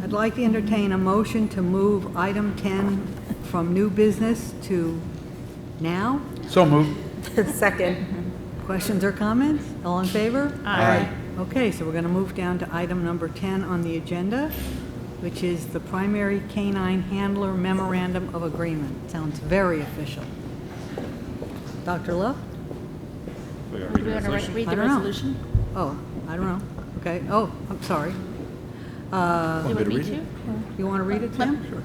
I'd like to entertain a motion to move item 10 from new business to now. So moved. Second. Questions or comments? All in favor? Aye. Okay, so we're going to move down to item number 10 on the agenda, which is the primary canine handler memorandum of agreement. Sounds very official. Dr. Love? We gotta read the resolution. Read I the don't know. resolution? Oh, I don't know. Okay. Oh, I'm sorry. You want me to? You want to read it, Tim? Sure.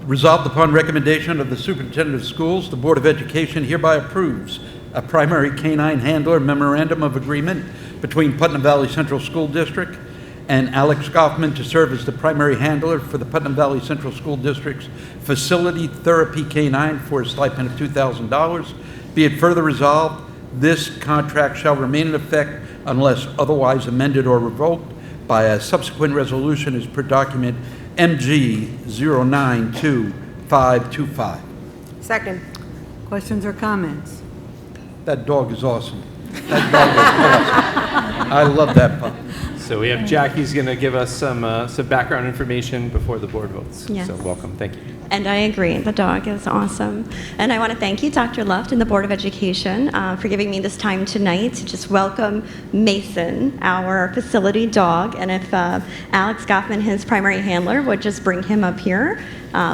Resolved upon recommendation of the Superintendent of Schools, the Board of Education hereby approves a primary canine handler memorandum of agreement between Putnam Valley Central School District and Alex Goffman to serve as the primary handler for the Putnam Valley Central School District's Facility Therapy Canine for a stipend of $2,000. Be it further resolved, this contract shall remain in effect unless otherwise amended or revoked by a subsequent resolution as per document MG 092525. Second. Questions or comments? That dog is awesome. That dog is awesome. I love that pup. So we have Jackie's going to give us some background information before the board votes. Yes. So welcome. Thank you. And I agree, the dog is awesome. And I want to thank you, Dr. Luft, and the Board of Education for giving me this time tonight to just welcome Mason, our facility dog. And if Alex Goffman, his primary handler, would just bring him up here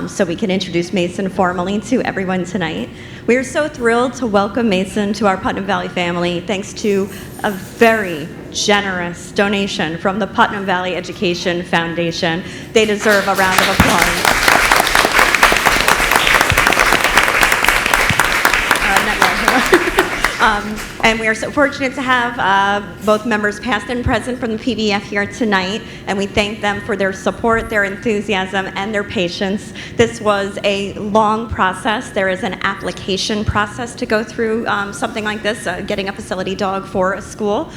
so we can introduce Mason formally to everyone tonight. We are so thrilled to welcome Mason to our Putnam Valley family, thanks to a very generous donation from the Putnam Valley Education Foundation. They deserve a round of applause. And we are so fortunate to have both members past and present from the PVF here tonight, and we thank them for their support, their enthusiasm, and their patience. This was a long process. There is an application process to go through something like this, getting a facility dog for a school.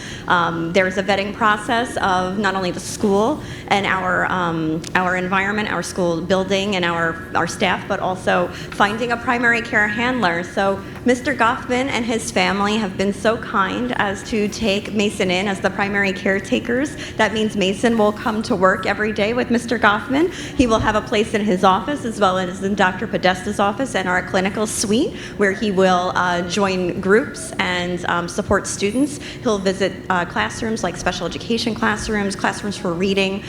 There's a vetting process of not only the school and our environment, our school building, and our staff, but also finding a primary care handler. So Mr. Goffman and his family have been so kind as to take Mason in as the primary caretakers. That means Mason will come to work every day with Mr. Goffman. He will have a place in his office as well as in Dr. Podesta's office and our clinical suite where he will join groups and support students. He'll visit classrooms like special education classrooms, classrooms for reading.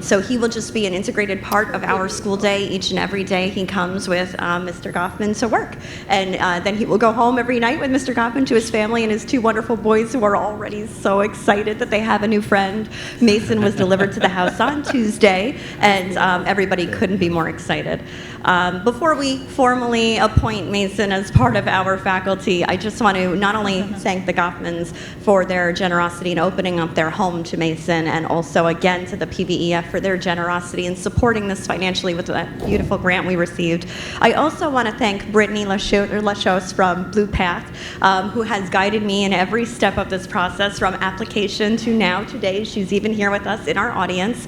So he will just be an integrated part of our school day each and every day. He comes with Mr. Goffman to work. And then he will go home every night with Mr. Goffman to his family and his two wonderful boys who are already so excited that they have a new friend. Mason was delivered to the house on Tuesday, and everybody couldn't be more excited. Before we formally appoint Mason as part of our faculty, I just want to not only thank the Goffmans for their generosity in opening up their home to Mason, and also again to the PVEF for their generosity in supporting this financially with that beautiful grant we received. I also want to thank Brittany Lachos from Blue Path, who has guided me in every step of this process from application to now today. She's even here with us in our audience.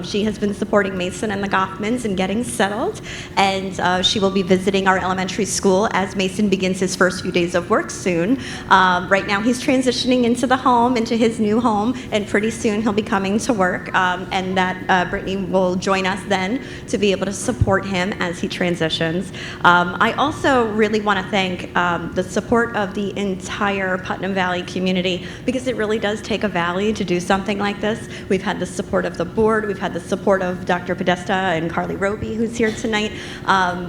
She has been supporting Mason and the Goffmans in getting settled, and she will be visiting our elementary school as Mason begins his first few days of work soon. Right now he's transitioning into his new home, and pretty soon he'll be coming to work, and that Brittany will join us then to be able to support him as he transitions. I also really want to thank the support of the entire Putnam Valley community, because it really does take a valley to do something like this. We've had the support of the board, we've had the support of Dr. Podesta and Carly Roby, who's here tonight.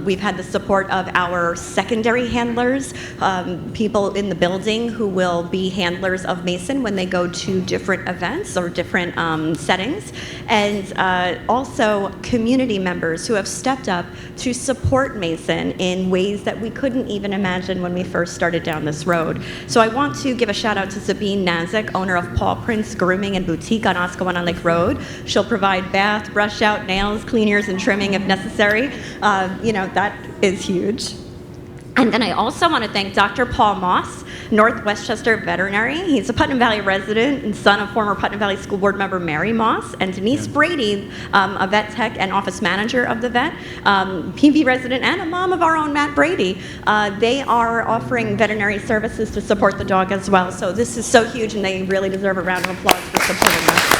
We've had the support of our secondary handlers, people in the building who will be handlers of Mason when they go to different events or different settings, and also community members who have stepped up to support Mason in ways that we couldn't even imagine when we first started down this road. So I want to give a shout out to Sabine Nazik, owner of Paw Prints Grooming and Boutique on Oscowan Lake Road. She'll provide bath, brush out, nails, cleaners, and trimming if necessary. That is huge. And then I also want to thank Dr. Paul Moss, North Westchester veterinary. He's a Putnam Valley resident and son of former Putnam Valley School Board member Mary Moss, and Denise Brady, a vet tech and office manager of the vet, PV resident, and a mom of our own Matt Brady. They are offering veterinary services to support the dog as well. So this is so huge, and they really deserve a round of applause for supporting us.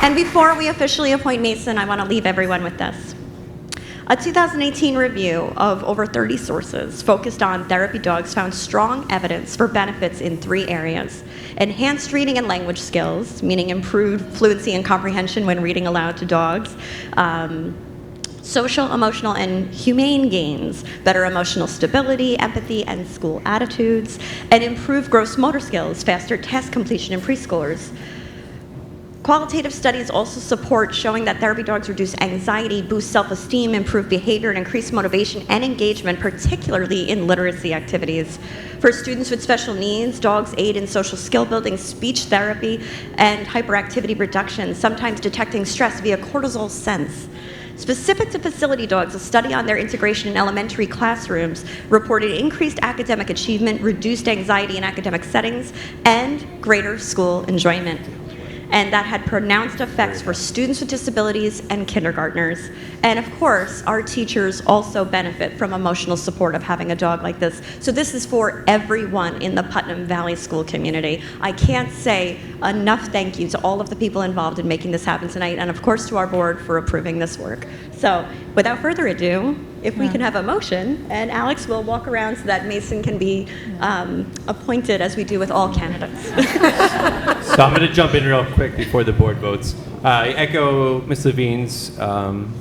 And before we officially appoint Mason, I want to leave everyone with this. A 2018 review of over 30 sources focused on therapy dogs found strong evidence for benefits in 3 areas: enhanced reading and language skills, meaning improved fluency and comprehension when reading aloud to dogs, social, emotional, and humane gains, better emotional stability, empathy, and school attitudes, and improved gross motor skills, faster task completion in preschoolers. Qualitative studies also support showing that therapy dogs reduce anxiety, boost self-esteem, improve behavior, and increase motivation and engagement, particularly in literacy activities. For students with special needs, dogs aid in social skill building, speech therapy, and hyperactivity reduction, sometimes detecting stress via cortisol sense. Specific to facility dogs, a study on their integration in elementary classrooms reported increased academic achievement, reduced anxiety in academic settings, and greater school enjoyment. And that had pronounced effects for students with disabilities and kindergartners. And of course, our teachers also benefit from emotional support of having a dog like this. So this is for everyone in the Putnam Valley school community. I can't say enough thank you to all of the people involved in making this happen tonight, and of course to our board for approving this work. So without further ado, if we can have a motion, and Alex will walk around so that Mason can be appointed as we do with all candidates. So I'm going to jump in real quick before the board votes. I echo Ms. Levine's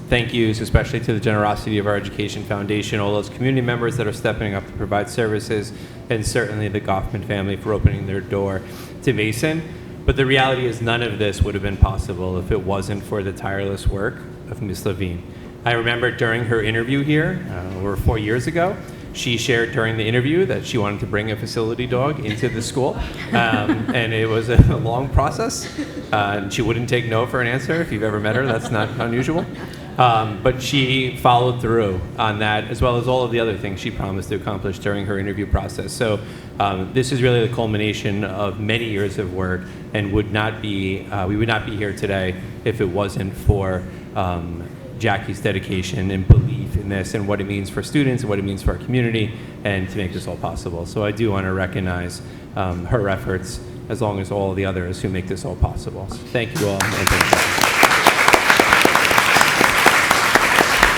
thank yous, especially to the generosity of our Education Foundation, all those community members that are stepping up to provide services, and certainly the Goffman family for opening their door to Mason. But the reality is none of this would have been possible if it wasn't for the tireless work of Ms. Levine. I remember during her interview here, over 4 years ago, she shared during the interview that she wanted to bring a facility dog into the school, and it was a long process. And she wouldn't take no for an answer. If you've ever met her, that's not unusual. But she followed through on that, as well as all of the other things she promised to accomplish during her interview process. So this is really the culmination of many years of work, and we would not be here today if it wasn't for Jackie's dedication and belief in this and what it means for students and what it means for our community and to make this all possible. So I do want to recognize her efforts, as long as all the others who make this all possible. So thank you all. And thank you.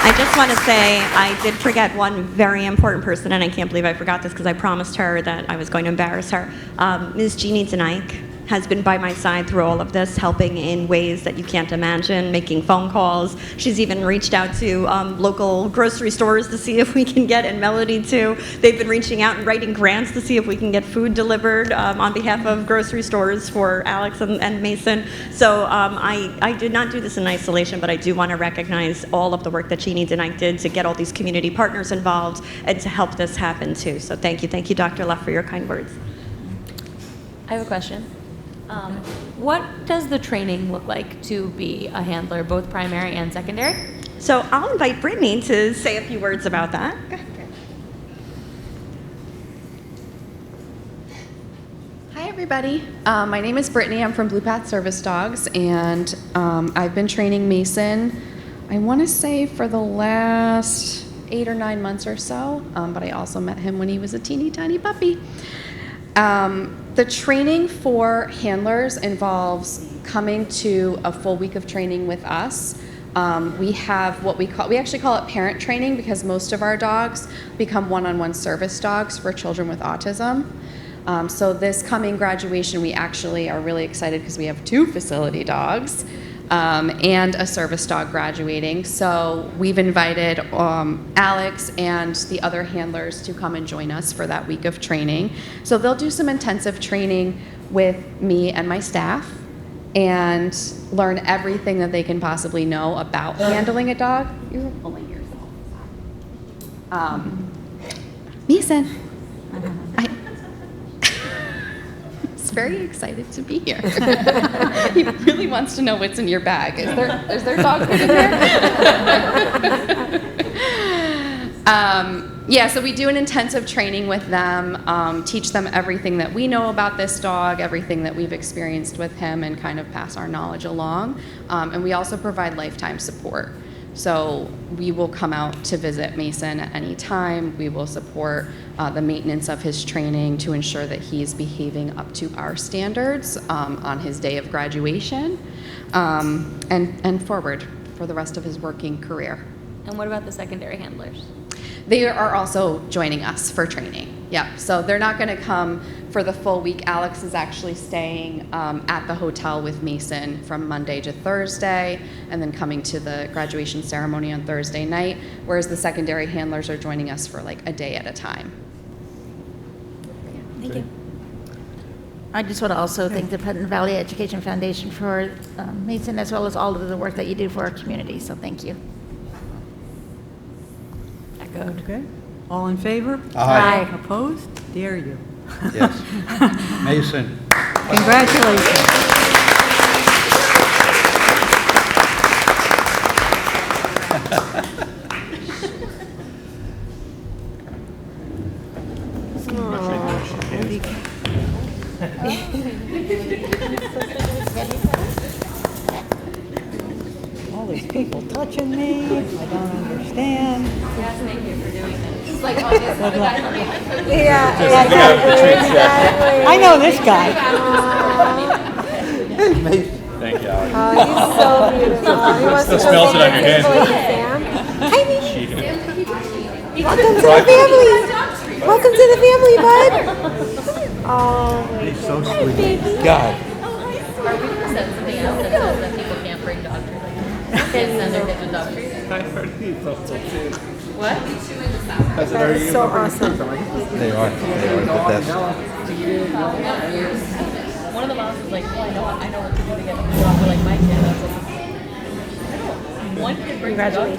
I just want to say I did forget one very important person, and I can't believe I forgot this because I promised her that I was going to embarrass her. Ms. Jeannie Denike has been by my side through all of this, helping in ways that you can't imagine, making phone calls. She's even reached out to local grocery stores to see if we can get, and Melody too. They've been reaching out and writing grants to see if we can get food delivered on behalf of grocery stores for Alex and Mason. So I did not do this in isolation, but I do want to recognize all of the work that Jeannie Denike did to get all these community partners involved and to help this happen too. So thank you, Dr. Leff, for your kind words. I have a question. What does the training look like to be a handler, both primary and secondary? So I'll invite Brittany to say a few words about that. Hi, everybody. My name is Brittany. I'm from Blue Path Service Dogs, and I've been training Mason, I want to say, for the last 8 or 9 months or so, but I also met him when he was a teeny tiny puppy. The training for handlers involves coming to a full week of training with us. We have what we actually call it parent training, because most of our dogs become one-on-one service dogs for children with autism. So this coming graduation, we actually are really excited because we have 2 facility dogs and a service dog graduating. So we've invited Alex and the other handlers to come and join us for that week of training. So they'll do some intensive training with me and my staff and learn everything that they can possibly know about handling a dog. You're pulling yourself. Mason, he's very excited to be here. He really wants to know what's in your bag. Is there dog food in there? Yeah, so we do an intensive training with them, teach them everything that we know about this dog, everything that we've experienced with him, and kind of pass our knowledge along. And we also provide lifetime support. So we will come out to visit Mason at any time. We will support the maintenance of his training to ensure that he's behaving up to our standards on his day of graduation. and forward for the rest of his working career. And what about the secondary handlers? They are also joining us for training. Yeah, so they're not going to come for the full week. Alex is actually staying at the hotel with Mason from Monday to Thursday, and then coming to the graduation ceremony on Thursday night, whereas the secondary handlers are joining us for like a day at a time. Thank you. I just want to also thank the Putnam Valley Education Foundation for Mason, as well as all of the work that you do for our community, so thank you. Echoed. Okay. All in favor? Aye. Opposed? Dare you. Yes. Mason. Congratulations. All these people touching me, I don't understand. Yes, thank you for doing this. It's like, I know this guy. Thank you, Alex. He's so beautiful. He wants to smells it on your hand. Welcome to the family. Welcome to the family, bud. Oh, He's so sweet. God. Are we going to send something out that says that people can't bring dog treats? Can't send their kids with dog treats? What? that is so awesome. They are the best. One of the moms was like, oh, I know what to do to get a dog for like my kid. I was like, I don't. One kid brings a dog treat.